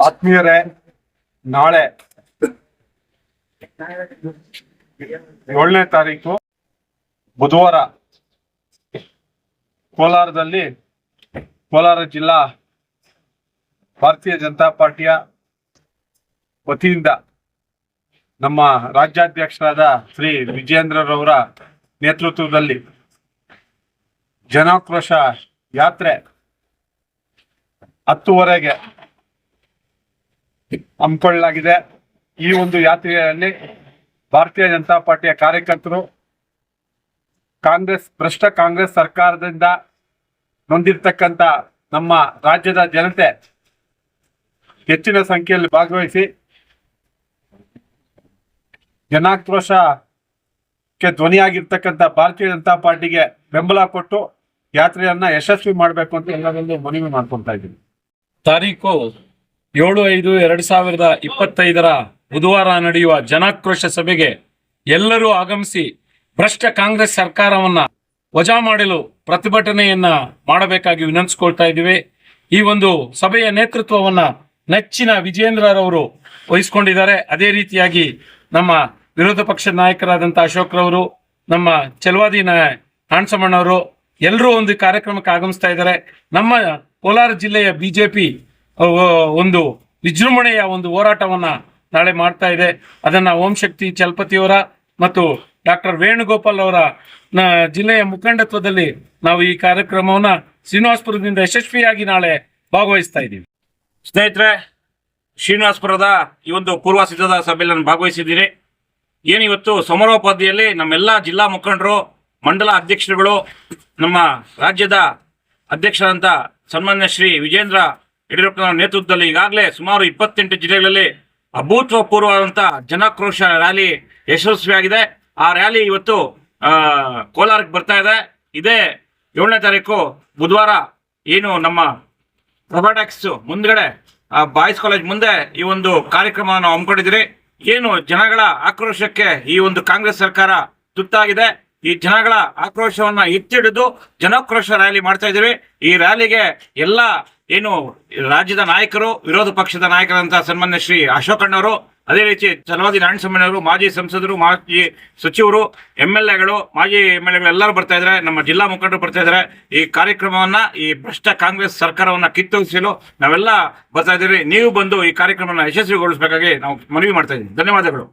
ಆತ್ಮೀಯರೇ, ನಾಳೆ 7ನೇ ತಾರೀಕು ಬುಧವಾರ ಕೋಲಾರದಲ್ಲಿ ಕೋಲಾರ ಜಿಲ್ಲಾ ಭಾರತೀಯ ಜನತಾ ಪಾರ್ಟಿಯ ವತಿಯಿಂದ ನಮ್ಮ ರಾಜ್ಯಾಧ್ಯಕ್ಷರಾದ ಶ್ರೀ ವಿಜೇಂದ್ರರವರ ನೇತೃತ್ವದಲ್ಲಿ ಜನಾಕ್ರೋಶ ಯಾತ್ರೆ 10:30ಗೆ ಹಮ್ಮಿಕೊಳ್ಳಲಾಗಿದೆ. ಈ ಒಂದು ಯಾತ್ರೆಯಲ್ಲಿ ಭಾರತೀಯ ಜನತಾ ಪಾರ್ಟಿಯ ಕಾರ್ಯಕರ್ತರು, ಭ್ರಷ್ಟ ಕಾಂಗ್ರೆಸ್ ಸರ್ಕಾರದಿಂದ ನೊಂದಿರ್ತಕ್ಕಂಥ ನಮ್ಮ ರಾಜ್ಯದ ಜನತೆ ಹೆಚ್ಚಿನ ಸಂಖ್ಯೆಯಲ್ಲಿ ಭಾಗವಹಿಸಿ ಜನಾಕ್ರೋಶಕ್ಕೆ ಧ್ವನಿಯಾಗಿರ್ತಕ್ಕಂಥ ಭಾರತೀಯ ಜನತಾ ಪಾರ್ಟಿಗೆ ಬೆಂಬಲ ಕೊಟ್ಟು ಯಾತ್ರೆಯನ್ನ ಯಶಸ್ವಿ ಮಾಡಬೇಕು ಅಂತ ಎಲ್ಲರಲ್ಲೂ ಮನವಿ ಮಾಡ್ಕೊಳ್ತಾ ಇದ್ದೀನಿ. ತಾರೀಕು 7/5/2025 ಬುಧವಾರ ನಡೆಯುವ ಜನಾಕ್ರೋಶ ಸಭೆಗೆ ಎಲ್ಲರೂ ಆಗಮಿಸಿ ಭ್ರಷ್ಟ ಕಾಂಗ್ರೆಸ್ ಸರ್ಕಾರವನ್ನ ವಜಾ ಮಾಡಲು ಪ್ರತಿಭಟನೆಯನ್ನ ಮಾಡಬೇಕಾಗಿ ವಿನಂತಿಸಿಕೊಳ್ತಾ ಇದ್ದೀವಿ. ಈ ಒಂದು ಸಭೆಯ ನೇತೃತ್ವವನ್ನ ನೆಚ್ಚಿನ ವಿಜೇಂದ್ರರವರು ವಹಿಸಿಕೊಂಡಿದ್ದಾರೆ. ಅದೇ ರೀತಿಯಾಗಿ ನಮ್ಮ ವಿರೋಧ ಪಕ್ಷದ ನಾಯಕರಾದಂತಹ ಅಶೋಕ್ರವರು, ನಮ್ಮ ಚಲವಾದಿ ಕಾಣಸಮ್ಮಣ್ಣವರು ಎಲ್ಲರೂ ಒಂದು ಕಾರ್ಯಕ್ರಮಕ್ಕೆ ಆಗಮಿಸ್ತಾ ಇದ್ದಾರೆ. ನಮ್ಮ ಕೋಲಾರ ಜಿಲ್ಲೆಯ ಬಿಜೆಪಿ ಒಂದು ವಿಜೃಂಭಣೆಯ ಒಂದು ಹೋರಾಟವನ್ನ ನಾಳೆ ಮಾಡ್ತಾ ಇದೆ. ಅದನ್ನ ಓಂ ಶಕ್ತಿ ಚಲಪತಿಯವರ ಮತ್ತು ಡಾಕ್ಟರ್ ವೇಣುಗೋಪಾಲ್ ಅವರ ಜಿಲ್ಲೆಯ ಮುಖಂಡತ್ವದಲ್ಲಿ ನಾವು ಈ ಕಾರ್ಯಕ್ರಮವನ್ನ ಶ್ರೀನಿವಾಸಪುರದಿಂದ ಯಶಸ್ವಿಯಾಗಿ ನಾಳೆ ಭಾಗವಹಿಸ್ತಾ ಇದ್ದೀವಿ. ಸ್ನೇಹಿತರೆ, ಶ್ರೀನಿವಾಸಪುರದ ಈ ಒಂದು ಪೂರ್ವ ಸಿದ್ಧತಾ ಸಭೆಯಲ್ಲಿ ನಾನು ಭಾಗವಹಿಸಿದ್ದೀನಿ. ಏನಿವತ್ತು ಸಮಾರೋಪಾದಿಯಲ್ಲಿ ನಮ್ಮೆಲ್ಲ ಜಿಲ್ಲಾ ಮುಖಂಡರು, ಮಂಡಲ ಅಧ್ಯಕ್ಷರುಗಳು, ನಮ್ಮ ರಾಜ್ಯದ ಅಧ್ಯಕ್ಷರಾದಂಥ ಸನ್ಮಾನ್ಯ ಶ್ರೀ ವಿಜೇಂದ್ರ ಯಡಿಯೂರಪ್ಪನವರ ನೇತೃತ್ವದಲ್ಲಿ ಈಗಾಗಲೇ ಸುಮಾರು 28 ಜಿಲ್ಲೆಗಳಲ್ಲಿ ಅಭೂತಪೂರ್ವವಾದಂಥ ಜನಾಕ್ರೋಶ ರ್ಯಾಲಿ ಯಶಸ್ವಿಯಾಗಿದೆ. ಆ ರ್ಯಾಲಿ ಇವತ್ತು ಕೋಲಾರಕ್ಕೆ ಬರ್ತಾ ಇದೆ. ಇದೇ 7ನೇ ತಾರೀಕು ಬುಧವಾರ ಏನು ನಮ್ಮ ಪ್ರಭಾಟ್ಯಾಕ್ಸ್ ಮುಂದ್ಗಡೆ ಬಾಯ್ಸ್ ಕಾಲೇಜ್ ಮುಂದೆ ಈ ಒಂದು ಕಾರ್ಯಕ್ರಮವನ್ನು ಹಮ್ಮಿಕೊಂಡಿದ್ದೀರಿ. ಏನು ಜನಗಳ ಆಕ್ರೋಶಕ್ಕೆ ಈ ಒಂದು ಕಾಂಗ್ರೆಸ್ ಸರ್ಕಾರ ತುತ್ತಾಗಿದೆ. ಈ ಜನಗಳ ಆಕ್ರೋಶವನ್ನ ಎತ್ತಿಡಿದು ಜನಾಕ್ರೋಶ ರ್ಯಾಲಿ ಮಾಡ್ತಾ ಇದ್ದೀವಿ. ಈ ರ್ಯಾಲಿಗೆ ಎಲ್ಲ ಏನು ರಾಜ್ಯದ ನಾಯಕರು, ವಿರೋಧ ಪಕ್ಷದ ನಾಯಕರಂತ ಸನ್ಮಾನ್ಯ ಶ್ರೀ ಅಶೋಕಣ್ಣವರು, ಅದೇ ರೀತಿ ಚಲವಾದಿ ನಾರಾಯಣಸ್ವಾಮಿಯವರು, ಮಾಜಿ ಸಂಸದರು, ಮಾಜಿ ಸಚಿವರು, MLAಗಳು, ಮಾಜಿ MLAಗಳು ಎಲ್ಲರೂ ಬರ್ತಾ ಇದ್ದಾರೆ. ನಮ್ಮ ಜಿಲ್ಲಾ ಮುಖಂಡರು ಬರ್ತಾ ಇದ್ದಾರೆ. ಈ ಕಾರ್ಯಕ್ರಮವನ್ನ, ಈ ಭ್ರಷ್ಟ ಕಾಂಗ್ರೆಸ್ ಸರ್ಕಾರವನ್ನ ಕಿತ್ತೊಗೆಸಲು ನಾವೆಲ್ಲ ಬರ್ತಾ ಇದ್ದೀವಿ. ನೀವು ಬಂದು ಈ ಕಾರ್ಯಕ್ರಮವನ್ನು ಯಶಸ್ವಿಗೊಳಿಸಬೇಕಾಗಿ ನಾವು ಮನವಿ ಮಾಡ್ತಾ ಇದ್ದೀವಿ. ಧನ್ಯವಾದಗಳು.